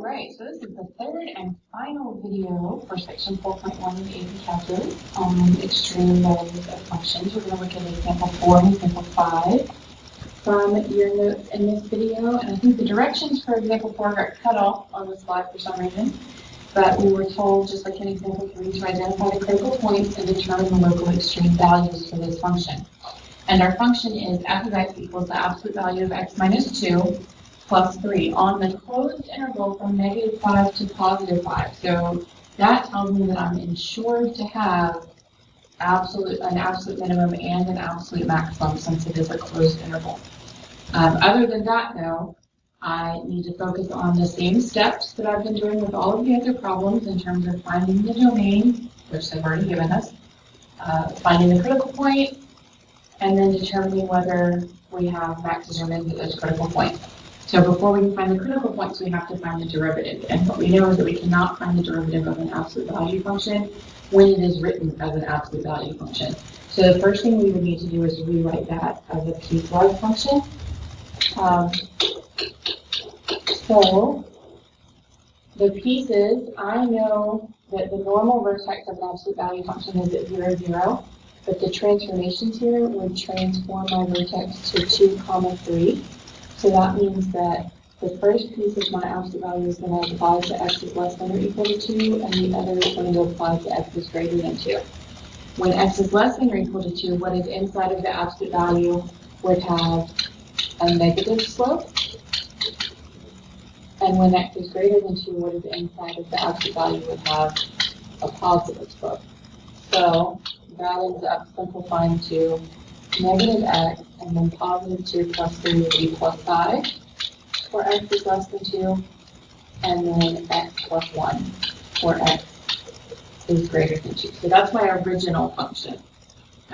right, so this is the third and final video for section 4.1 of AP Calculus on extreme values of functions. We're going to look at example 4 and example 5 from your notes in this video. And I think the directions for example 4 got cut off on the slide for some reason. But we were told, just like in example 3, to identify the critical points and determine the local extreme values for this function. And our function is f of x equals the absolute value of x minus 2 plus 3 on the closed interval from -5 to +5. So that tells me that I'm insured to have an absolute minimum and an absolute maximum since it is a closed interval. Other than that, though, I need to focus on the same steps that I've been doing with all of the other problems in terms of finding the domain, which they've already given us, finding the critical point, and then determining whether we have maxes or mins at those critical points. So before we can find the critical points, we have to find the derivative. And what we know is that we cannot find the derivative of an absolute value function when it is written as an absolute value function. So the first thing we would need to do is rewrite that as a piecewise function. So the pieces, I know that the normal vertex of an absolute value function is at 0, 0, but the transformations here would transform my vertex to 2, 3. So that means that the first piece of my absolute value is going to apply to x is less than or equal to 2, and the other is going to apply to x is greater than 2. When x is less than or equal to 2, what is inside of the absolute value would have a negative slope. And when x is greater than 2, what is inside of the absolute value would have a positive slope. So that ends up simplifying to negative x, and then positive 2 plus 3 would be plus 5 for x is less than 2, and then x plus 1 for x is greater than 2. So that's my original function.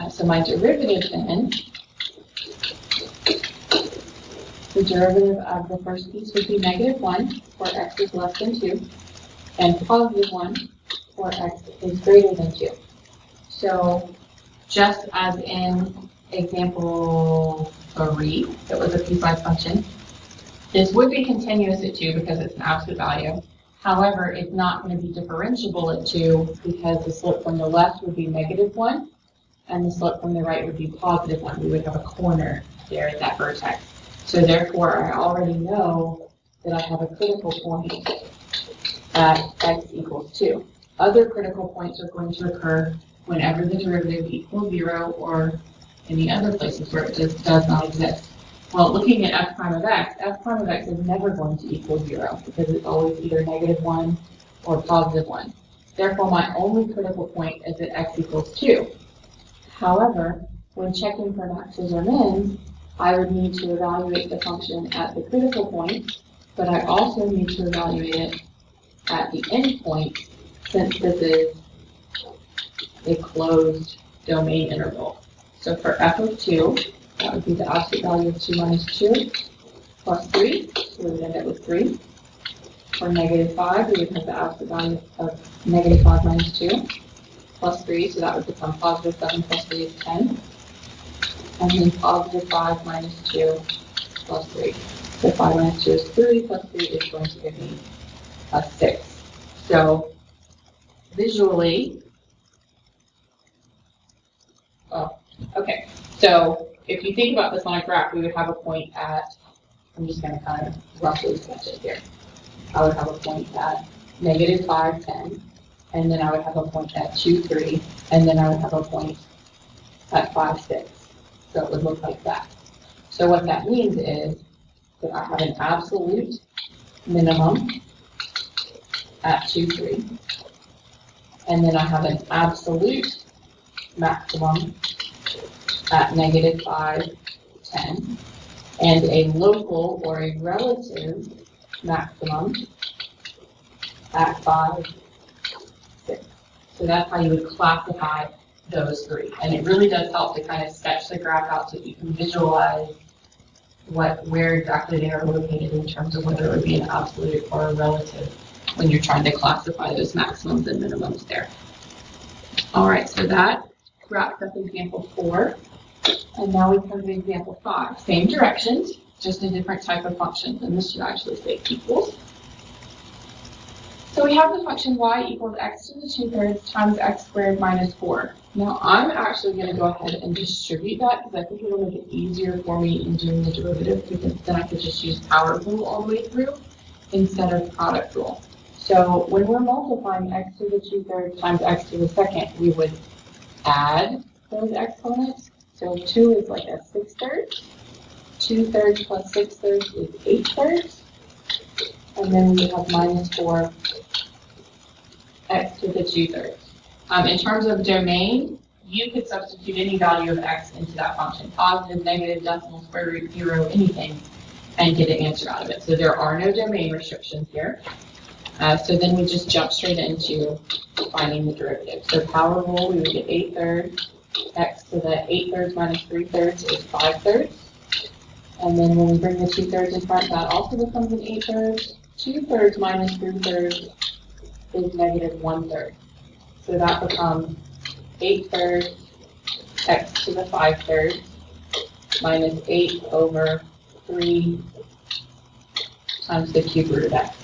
So my derivative then, the derivative of the first piece would be negative 1 for x is less than 2, and positive 1 for x is greater than 2. So just as in example 3, that was a piecewise function, this would be continuous at 2 because it's an absolute value. However, it's not going to be differentiable at 2 because the slope from the left would be negative 1 and the slope from the right would be positive 1. We would have a corner there at that vertex. So therefore, I already know that I have a critical point at x equals 2. Other critical points are going to occur whenever the derivative equals 0 or any other places where it just does not exist. Well, looking at f prime of x is never going to equal 0 because it's always either negative 1 or positive 1. Therefore, my only critical point is at x equals 2. However, when checking for maxes or mins, I would need to evaluate the function at the critical point, but I also need to evaluate it at the end point since this is a closed domain interval. So for f of 2, that would be the absolute value of 2 minus 2 plus 3, so we would end up with 3. For negative 5, we would have the absolute value of negative 5 minus 2 plus 3, so that would become positive 7 plus 3 is 10. And then positive 5 minus 2 plus 3. So 5 minus 2 is 3, plus 3 is going to give me a 6. So visually, okay, so if you think about this on a graph, we would have a point at, I'm just going to kind of roughly sketch it here. I would have a point at negative 5, 10, and then I would have a point at 2, 3, and then I would have a point at 5, 6. So it would look like that. So what that means is that I have an absolute minimum at 2, 3, and then I have an absolute maximum at negative 5, 10, and a local or a relative maximum at 5, 6. So that's how you would classify those three. And it really does help to kind of sketch the graph out so that you can visualize where exactly they are located in terms of whether it would be an absolute or a relative when you're trying to classify those maximums and minimums there. All right, so that wraps up example 4. And now we come to example 5. Same directions, just a different type of function. And this should actually say equals. So we have the function y equals x to the 2/3 times x squared minus 4. Now I'm actually going to go ahead and distribute that because I think it'll make it easier for me in doing the derivative, because then I could just use power rule all the way through instead of product rule. So when we're multiplying x to the 2/3 times x to the second, we would add those exponents. So 2 is like a 6/3. 2/3 plus 6/3 is 8/3. And then we have minus 4 x to the 2/3. In terms of domain, you could substitute any value of x into that function, positive, negative, decimal, square root, 0, anything, and get an answer out of it. So there are no domain restrictions here. So then we just jump straight into finding the derivative. So power rule, we would get 8/3, x to the 8/3 minus 3/3 is 5/3. And then when we bring the 2/3 in front, that also becomes an 8/3. 2/3 minus 3/3 is negative 1/3. So that becomes 8/3 x to the 5/3 minus 8 over 3 times the cube root of x.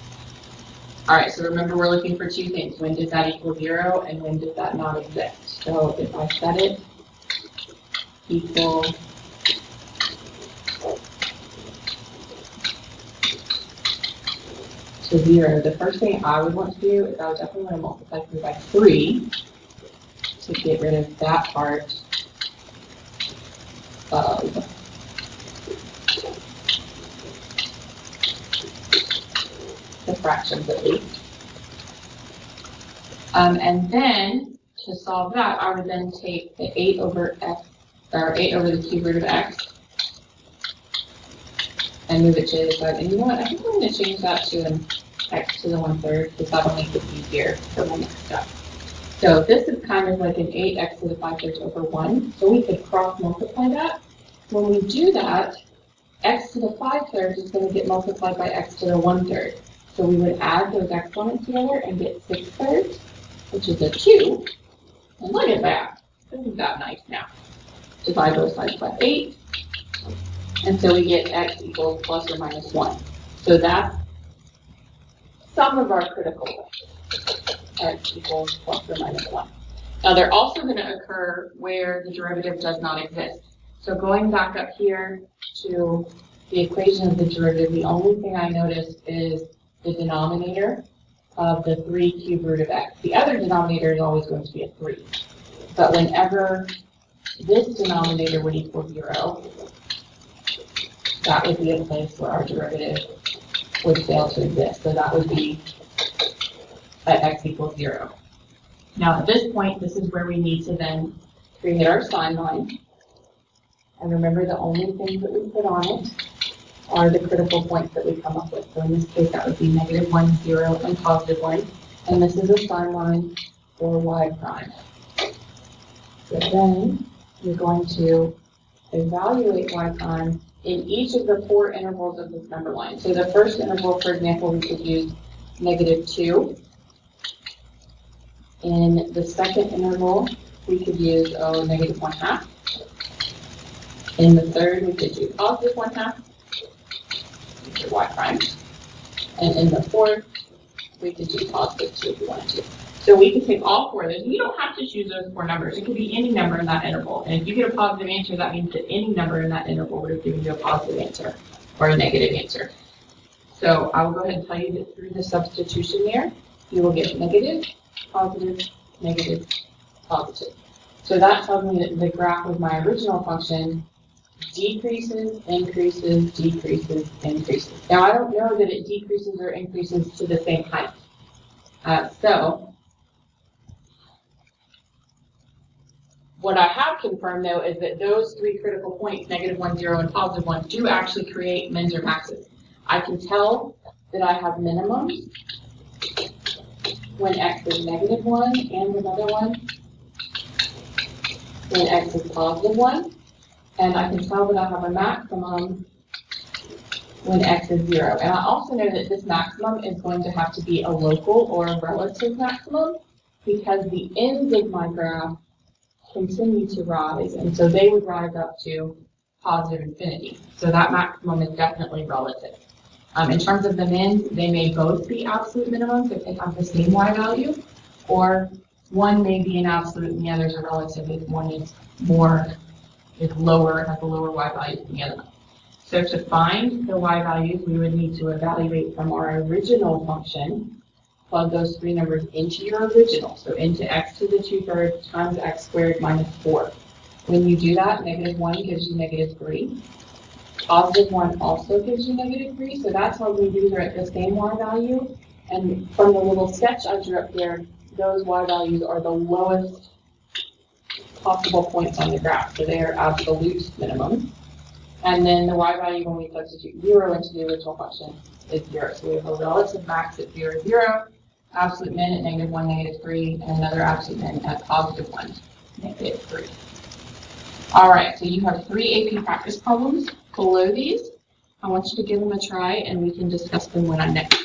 All right, so remember we're looking for two things. When does that equal 0 and when does that not exist? So if I set it equal to 0, the first thing I would want to do is I would definitely want to multiply through by 3 to get rid of that part of the fractions at least. And then to solve that, I would then take the 8 over x, or 8 over the cube root of x, and move it to the other side. And you know what? I think I'm going to change that to an x to the 1/3 because that'll make it easier for my next step. So this is kind of like an 8x to the 5/3 over 1. So we could cross multiply that. When we do that, x to the 5/3 is going to get multiplied by x to the 1/3. So we would add those exponents together and get 6/3, which is a 2. And look at that. Isn't that nice now? Divide both sides by 8. And so we get x equals plus or minus 1. So that's some of our critical points. X equals plus or minus 1. Now they're also going to occur where the derivative does not exist. So going back up here to the equation of the derivative, the only thing I noticed is the denominator of the 3 cube root of x. The other denominator is always going to be a 3. But whenever this denominator would equal 0, that would be a place where our derivative would fail to exist. So that would be at x equals 0. Now at this point, this is where we need to then create our sign line. And remember, the only things that we put on it are the critical points that we come up with. So in this case, that would be -1, 0, and +1. And this is a sign line for y prime. So then you're going to evaluate y prime in each of the 4 intervals of this number line. So the first interval, for example, we could use -2. In the second interval, we could use -1/2. In the third, we could do +1/2, y prime. And in the fourth, we could do +2 if we wanted to. So we could take all 4 of those. You don't have to choose those 4 numbers. It could be any number in that interval. And if you get a positive answer, that means that any number in that interval would have given you a positive answer or a negative answer. So I will go ahead and tell you that through the substitution there, you will get negative, positive, negative, positive. So that tells me that the graph of my original function decreases, increases, decreases, increases. Now I don't know that it decreases or increases to the same height. So what I have confirmed though is that those 3 critical points, -1, 0, and +1, do actually create mins or maxes. I can tell that I have minimums when x is -1 and another one when x is +1. And I can tell that I have a maximum when x is 0. And I also know that this maximum is going to have to be a local or a relative maximum because the ends of my graph continue to rise, and so they would rise up to positive infinity. So that maximum is definitely relative. In terms of the min, they may both be absolute minimums if they have the same y value, or one may be an absolute and the other is a relative if one is lower, has a lower y value than the other. So to find the y values, we would need to evaluate from our original function, plug those three numbers into your original, so into x to the 2/3 times x squared minus 4. When you do that, -1 gives you -3. +1 also gives you -3, so that's how we these are at the same y value. And from the little sketch I drew up here, those y values are the lowest possible points on the graph, so they are absolute minimum. And then the y value when we substitute 0 into the original function is 0. So we have a relative max at 0, 0, absolute min at -1, -3, and another absolute min at +1, -3. All right, so you have 3 AP practice problems below these. I want you to give them a try, and we can discuss them when I'm next.